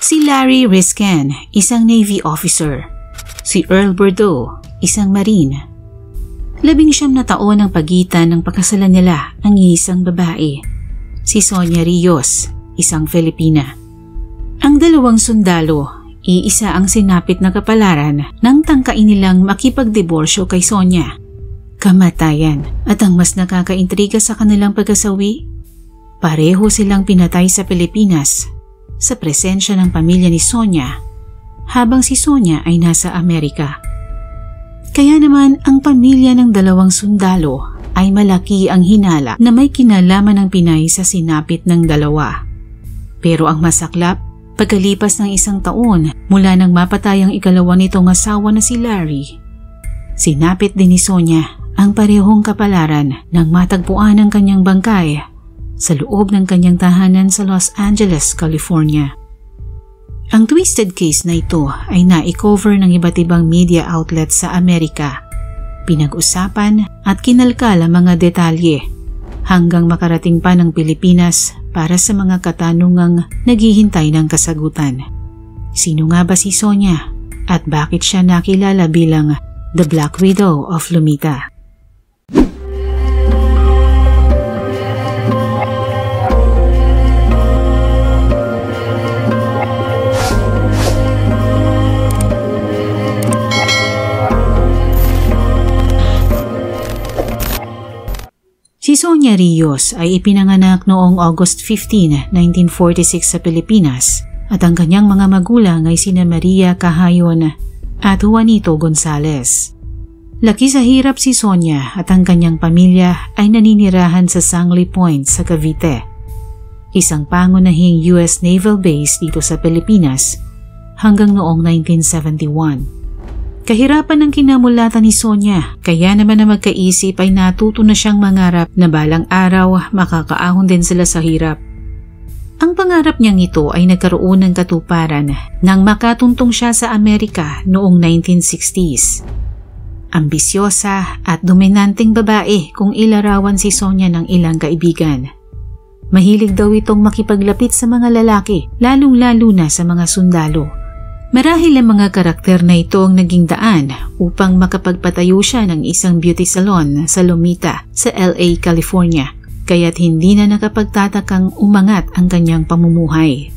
Si Larry Risken, isang Navy officer. Si Earl Bordeaux, isang Marine. 19 na taon ang pagitan ng pagkasalan nila ang isang babae. Si Sonia Rios, isang Filipina. Ang dalawang sundalo, iisa ang sinapit na kapalaran nang tangkain nilang makipagdiborsyo kay Sonia. Kamatayan at ang mas nakakaintriga sa kanilang pagkasawi, pareho silang pinatay sa Pilipinas sa presensya ng pamilya ni Sonia habang si Sonia ay nasa Amerika. Kaya naman ang pamilya ng dalawang sundalo ay malaki ang hinala na may kinalaman ng Pinay sa sinapit ng dalawa. Pero ang masaklap, pagkalipas ng 1 taon mula nang mapatay ang ikalawa nitong asawa na si Larry, sinapit din ni Sonia ang parehong kapalaran nang matagpuan ang kanyang bangkay sa loob ng kanyang tahanan sa Los Angeles, California. Ang twisted case na ito ay na-cover ng iba't ibang media outlets sa Amerika. Pinag-usapan at kinalkal ang mga detalye hanggang makarating pa ng Pilipinas para sa mga katanungang naghihintay ng kasagutan. Sino nga ba si Sonia at bakit siya nakilala bilang The Black Widow of Lumita? Si Sonia Rios ay ipinanganak noong August 15, 1946 sa Pilipinas at ang kanyang mga magulang ay sina Maria Cahayon at Juanito Gonzales. Laki sa hirap si Sonia at ang kanyang pamilya ay naninirahan sa Sangley Point sa Cavite, isang pangunahing US Naval Base dito sa Pilipinas hanggang noong 1971. Kahirapan ang kinamulatan ni Sonia, kaya naman na magkaisip ay natuto na siyang mangarap na balang araw makakaahon din sila sa hirap. Ang pangarap niyang ito ay nagkaroon ng katuparan nang makatuntong siya sa Amerika noong 1960s. Ambisyosa at dominanteng babae kung ilarawan si Sonia ng ilang kaibigan. Mahilig daw itong makipaglapit sa mga lalaki, lalong-lalo na sa mga sundalo. Marahil ang mga karakter na ito ang naging daan upang makapagpatayo siya ng isang beauty salon sa Lumita sa LA, California, kaya't hindi na nakapagtatakang umangat ang kanyang pamumuhay.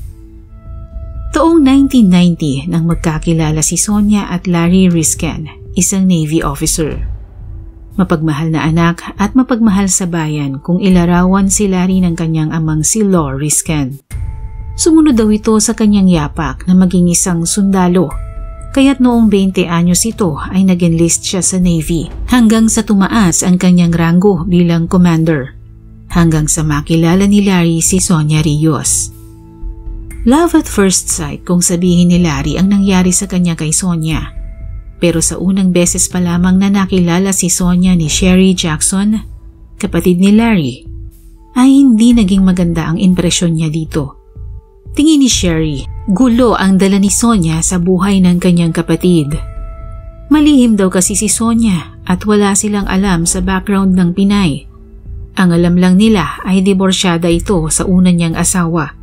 Taong 1990 nang magkakilala si Sonia at Larry Risken, isang Navy officer. Mapagmahal na anak at mapagmahal sa bayan kung ilarawan si Larry ng kanyang amang si Law Risken. Sumunod daw ito sa kanyang yapak na maging isang sundalo, kaya't noong 20 anyos ito ay nag-enlist siya sa Navy hanggang sa tumaas ang kanyang ranggo bilang commander, hanggang sa makilala ni Larry si Sonia Rios. Love at first sight kung sabihin ni Larry ang nangyari sa kanya kay Sonia. Pero sa unang beses pa lamang na nakilala si Sonia ni Sherry Jackson, kapatid ni Larry, ay hindi naging maganda ang impresyon niya dito. Tingin ni Sherry, gulo ang dala ni Sonia sa buhay ng kanyang kapatid. Malihim daw kasi si Sonia at wala silang alam sa background ng Pinay. Ang alam lang nila ay diborsyada ito sa una niyang asawa.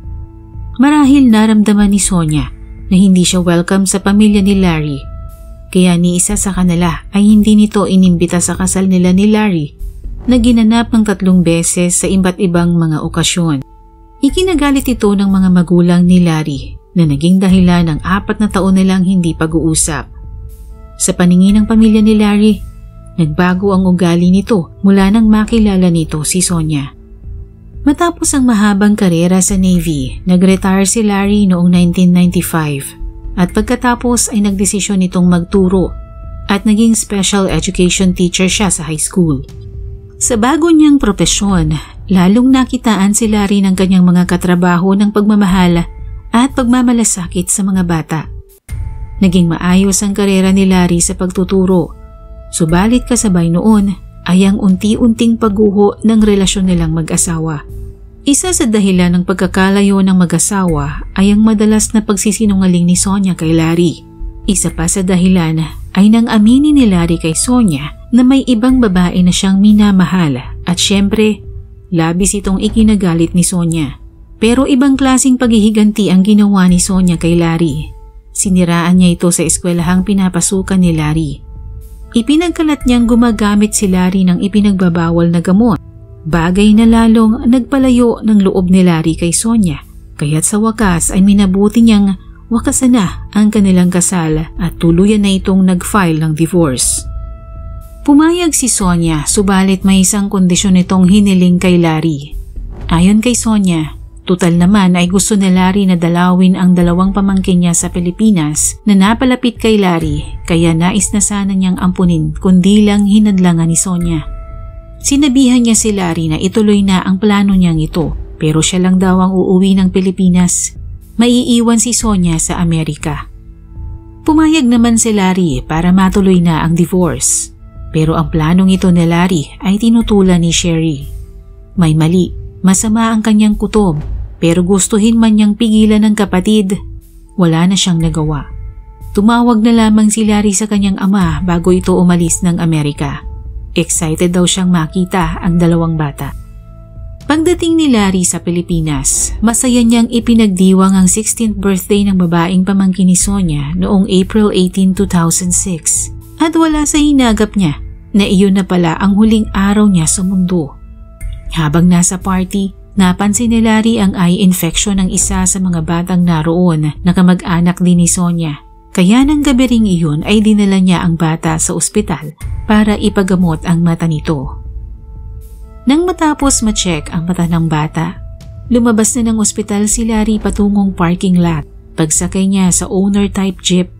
Marahil naramdaman ni Sonia na hindi siya welcome sa pamilya ni Larry, kaya ni isa sa kanila ay hindi nito inimbita sa kasal nila ni Larry na ginanap ng 3 beses sa iba't ibang mga okasyon. Ikinagalit ito ng mga magulang ni Larry na naging dahilan ng 4 na taon nilang hindi pag-uusap. Sa paningin ng pamilya ni Larry, nagbago ang ugali nito mula nang makilala nito si Sonia. Matapos ang mahabang karera sa Navy, nag-retire si Larry noong 1995 at pagkatapos ay nagdesisyon itong magturo at naging special education teacher siya sa high school. Sa bago niyang propesyon, lalong nakitaan si Larry ng kanyang mga katrabaho ng pagmamahal at pagmamalasakit sa mga bata. Naging maayos ang karera ni Larry sa pagtuturo, subalit kasabay noon ay ang unti-unting pagguho ng relasyon nilang mag-asawa. Isa sa dahilan ng pagkakalayo ng mag-asawa ay ang madalas na pagsisinungaling ni Sonia kay Larry. Isa pa sa dahilan ay nang aminin ni Larry kay Sonia na may ibang babae na siyang minamahal at syempre, labis itong ikinagalit ni Sonia. Pero ibang klaseng paghihiganti ang ginawa ni Sonia kay Larry. Siniraan niya ito sa eskwelahang pinapasukan ni Larry. Ipinagkalat niyang gumagamit si Larry ng ipinagbabawal na gamot, bagay na lalong nagpalayo ng loob ni Larry kay Sonia, kaya't sa wakas ay minabuti niyang wakasan na ang kanilang kasal at tuluyan na itong nag-file ng divorce. Pumayag si Sonia, subalit may isang kondisyon itong hiniling kay Larry. Ayon kay Sonia, tutal naman ay gusto ni Larry na dalawin ang dalawang pamangkin niya sa Pilipinas na napalapit kay Larry, kaya nais na sana niyang ampunin kundi lang hinadlangan ni Sonia. Sinabihan niya si Larry na ituloy na ang plano niyang ito, pero siya lang daw ang uuwi ng Pilipinas. Maiiwan si Sonia sa Amerika. Pumayag naman si Larry para matuloy na ang divorce. Pero ang planong ito ni Larry ay tinutulan ni Sherry. May mali, masama ang kanyang kutob, pero gustuhin man niyang pigilan ng kapatid, wala na siyang nagawa. Tumawag na lamang si Larry sa kanyang ama bago ito umalis ng Amerika. Excited daw siyang makita ang dalawang bata. Pagdating ni Larry sa Pilipinas, masaya niyang ipinagdiwang ang 16th birthday ng babaeng pamangkin ni Sonia noong April 18, 2006 at wala sa hinagap niya na iyon na pala ang huling araw niya sa mundo. Habang nasa party, napansin ni Larry ang eye infection ng isa sa mga batang naroon na kamag-anak din ni Sonia. Kaya nang gabi ring iyon ay dinala niya ang bata sa ospital para ipagamot ang mata nito. Nang matapos ma-check ang mata ng bata, lumabas na ng ospital si Larry patungong parking lot. Pagsakay niya sa owner-type jeep,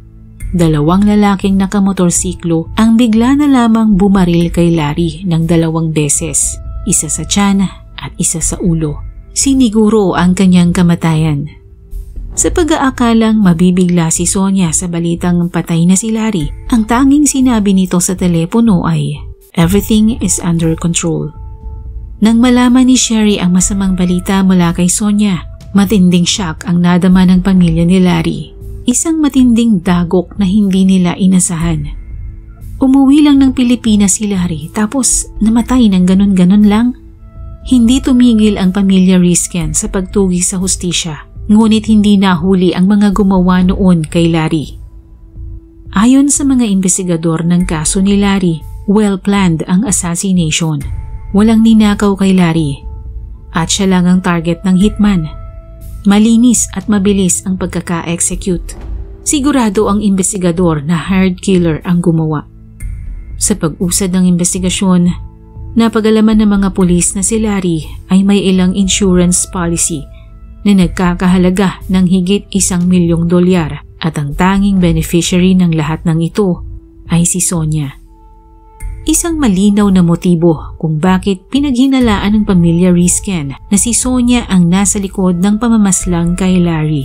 dalawang lalaking nakamotorsiklo ang bigla na lamang bumaril kay Larry ng 2 beses, isa sa tiyan at isa sa ulo. Siniguro ang kanyang kamatayan. Sa pag-aakalang mabibigla si Sonia sa balitang patay na si Larry, ang tanging sinabi nito sa telepono ay, "Everything is under control." Nang malaman ni Sherry ang masamang balita mula kay Sonia, matinding shock ang nadama ng pamilya ni Larry. Isang matinding dagok na hindi nila inasahan. Umuwi lang ng Pilipinas si Larry tapos namatay ng ganon-ganon lang. Hindi tumigil ang pamilya Risken sa pagtugi sa hustisya. Ngunit hindi nahuli ang mga gumawa noon kay Larry. Ayon sa mga investigador ng kaso ni Larry, well-planned ang assassination. Walang ninakaw kay Larry at siya lang ang target ng hitman. Malinis at mabilis ang pagkaka-execute. Sigurado ang investigador na hired killer ang gumawa. Sa pag-usad ng investigasyon, napag-alaman ng mga pulis na si Larry ay may ilang insurance policy na nagkakahalaga ng higit $1 milyong at ang tanging beneficiary ng lahat ng ito ay si Sonia. Isang malinaw na motibo kung bakit pinaghinalaan ng pamilya Risken na si Sonia ang nasa likod ng pamamaslang kay Larry.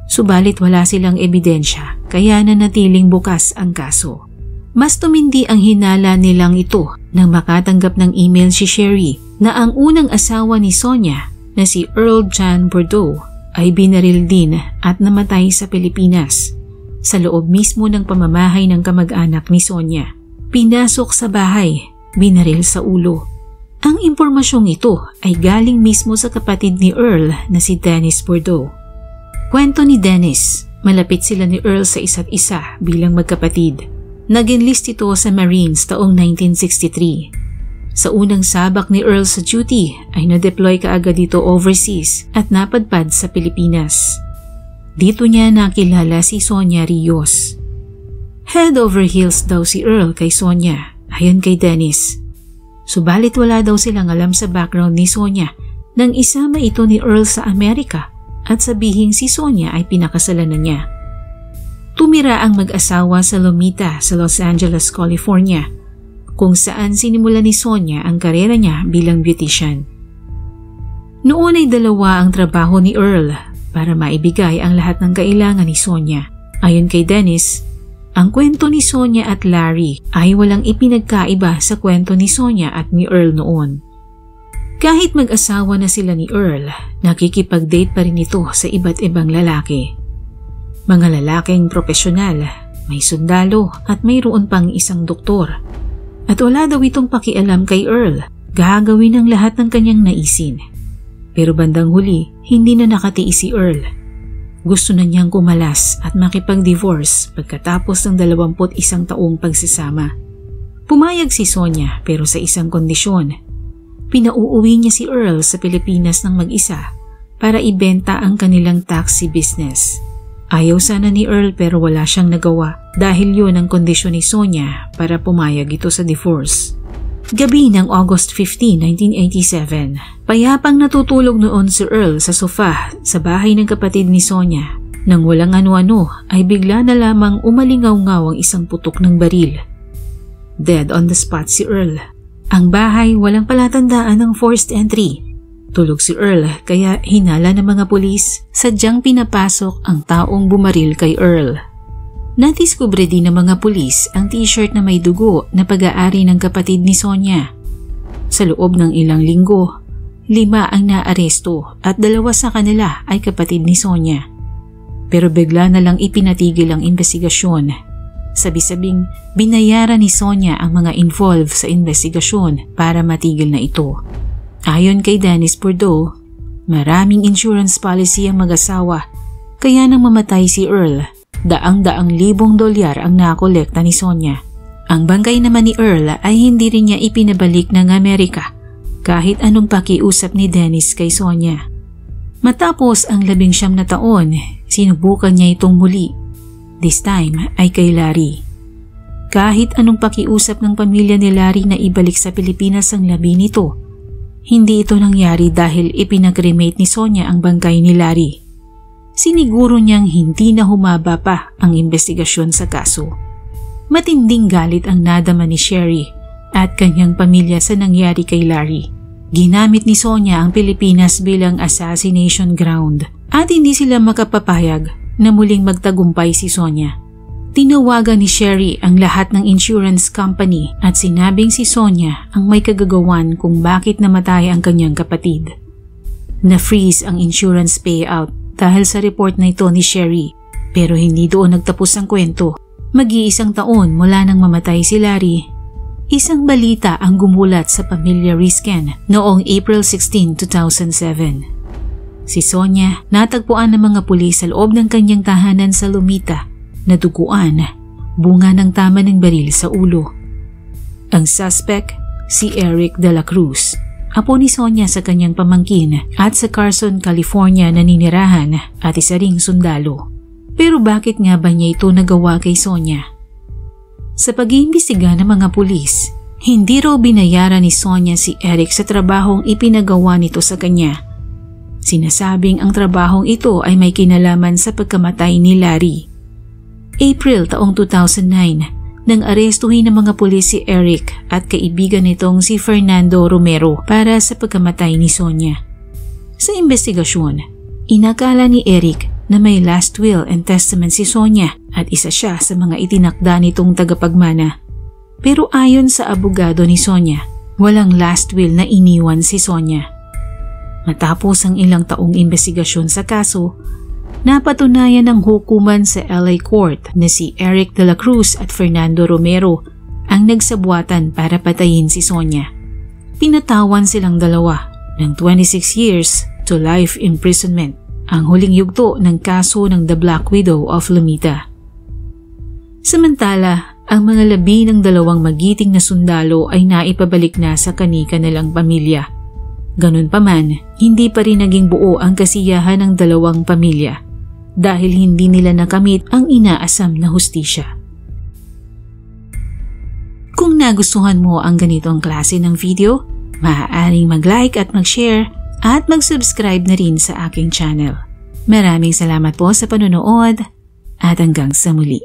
Subalit wala silang ebidensya kaya nanatiling bukas ang kaso. Mas tumindi ang hinala nilang ito nang makatanggap ng email si Sherry na ang unang asawa ni Sonia na si Earl John Bordeaux ay binaril din at namatay sa Pilipinas sa loob mismo ng pamamahay ng kamag-anak ni Sonia. Pinasok sa bahay, binaril sa ulo. Ang impormasyong ito ay galing mismo sa kapatid ni Earl na si Dennis Bordeaux. Kwento ni Dennis, malapit sila ni Earl sa isa't isa bilang magkapatid. Nag-enlist ito sa Marines taong 1963. Sa unang sabak ni Earl sa duty ay na-deploy kaagad dito overseas at napadpad sa Pilipinas. Dito niya nakilala si Sonia Rios. Head over heels daw si Earl kay Sonia, ayon kay Dennis. Subalit wala daw silang alam sa background ni Sonia nang isama ito ni Earl sa Amerika at sabihing si Sonia ay pinakasalan na niya. Tumira ang mag-asawa sa Lomita sa Los Angeles, California, kung saan sinimula ni Sonia ang karera niya bilang beautician. Noon ay 2 ang trabaho ni Earl para maibigay ang lahat ng kailangan ni Sonia. Ayon kay Dennis, ang kwento ni Sonia at Larry ay walang ipinagkaiba sa kwento ni Sonia at ni Earl noon. Kahit mag-asawa na sila ni Earl, nakikipag-date pa rin ito sa iba't ibang lalaki. Mga lalaking propesyonal, may sundalo at mayroon pang isang doktor. At wala daw itong pakialam kay Earl, gagawin ang lahat ng kanyang naisin. Pero bandang huli, hindi na nakatiis si Earl. Gusto na niyang kumalas at makipag-divorce pagkatapos ng 21 taong pagsasama. Pumayag si Sonia pero sa isang kondisyon. Pinauuwi niya si Earl sa Pilipinas ng mag-isa para ibenta ang kanilang taxi business. Ayaw sana ni Earl pero wala siyang nagawa dahil yun ang kondisyon ni Sonia para pumayag ito sa divorce. Gabi ng August 15, 1987, payapang natutulog noon si Earl sa sofa sa bahay ng kapatid ni Sonia. Nang walang ano-ano ay bigla na lamang umalingaw-ngaw ang isang putok ng baril. Dead on the spot si Earl. Ang bahay walang palatandaan ng forced entry. Tulog si Earl kaya hinala ng mga pulis, sadyang pinapasok ang taong bumaril kay Earl. Nadiskubre din ng mga pulis ang t-shirt na may dugo na pag-aari ng kapatid ni Sonia. Sa loob ng ilang linggo, 5 ang naaresto at 2 sa kanila ay kapatid ni Sonia. Pero bigla na lang ipinatigil ang investigasyon. Sabi-sabing binayaran ni Sonia ang mga involved sa investigasyon para matigil na ito. Ayon kay Dennis Bordeaux, maraming insurance policy ang mag-asawa kaya nang mamatay si Earl, daang-daang libong dolyar ang nakolekta ni Sonia. Ang bangkay naman ni Earl ay hindi rin niya ipinabalik ng Amerika kahit anong pakiusap ni Dennis kay Sonia. Matapos ang 19 na taon, sinubukan niya itong muli. This time ay kay Larry. Kahit anong pakiusap ng pamilya ni Larry na ibalik sa Pilipinas ang labi nito, hindi ito nangyari dahil ipinag-cremate ni Sonia ang bangkay ni Larry. Siniguro niyang hindi na humaba pa ang investigasyon sa kaso. Matinding galit ang nadama ni Sherry at kanyang pamilya sa nangyari kay Larry. Ginamit ni Sonia ang Pilipinas bilang assassination ground at hindi sila makapapayag na muling magtagumpay si Sonia. Tinawagan ni Sherry ang lahat ng insurance company at sinabing si Sonia ang may kagagawan kung bakit namatay ang kanyang kapatid. Na-freeze ang insurance payout dahil sa report na ito ni Sherry, pero hindi doon nagtapos ang kwento. Mag-iisang taon mula nang mamatay si Larry, isang balita ang gumulat sa pamilya Risken noong April 16, 2007. Si Sonia natagpuan ng mga pulis sa loob ng kanyang tahanan sa Lumita, naduguan, bunga ng tama ng baril sa ulo. Ang suspect, si Eric de la Cruz, apo ni Sonia sa kanyang pamangkin at sa Carson, California naninirahan at isa ring sundalo. Pero bakit nga ba niya ito nagawa kay Sonia? Sa pag-iimbestiga ng mga pulis, hindi raw binayaran ni Sonia si Eric sa trabahong ipinagawa nito sa kanya. Sinasabing ang trabahong ito ay may kinalaman sa pagkamatay ni Larry. April taong 2009, nang arestuhin ng mga pulis si Eric at kaibigan nitong si Fernando Romero para sa pagkamatay ni Sonia. Sa investigasyon, inakala ni Eric na may last will and testament si Sonia at isa siya sa mga itinakda nitong tagapagmana. Pero ayon sa abogado ni Sonia, walang last will na iniwan si Sonia. Matapos ang ilang taong investigasyon sa kaso, napatunayan ng hukuman sa LA Court na si Eric de la Cruz at Fernando Romero ang nagsabuatan para patayin si Sonia. Pinatawan silang dalawa ng 26 years to life imprisonment, ang huling yugto ng kaso ng The Black Widow of Lumita. Samantala, ang mga labi ng 2 magiting na sundalo ay naipabalik na sa kani-kanilang pamilya. Ganun pa man, hindi pa rin naging buo ang kasiyahan ng 2 pamilya dahil hindi nila nakamit ang inaasam na hustisya. Kung nagustuhan mo ang ganitong klase ng video, maaaring mag-like at mag-share at mag-subscribe na rin sa aking channel. Maraming salamat po sa panonood at hanggang sa muli.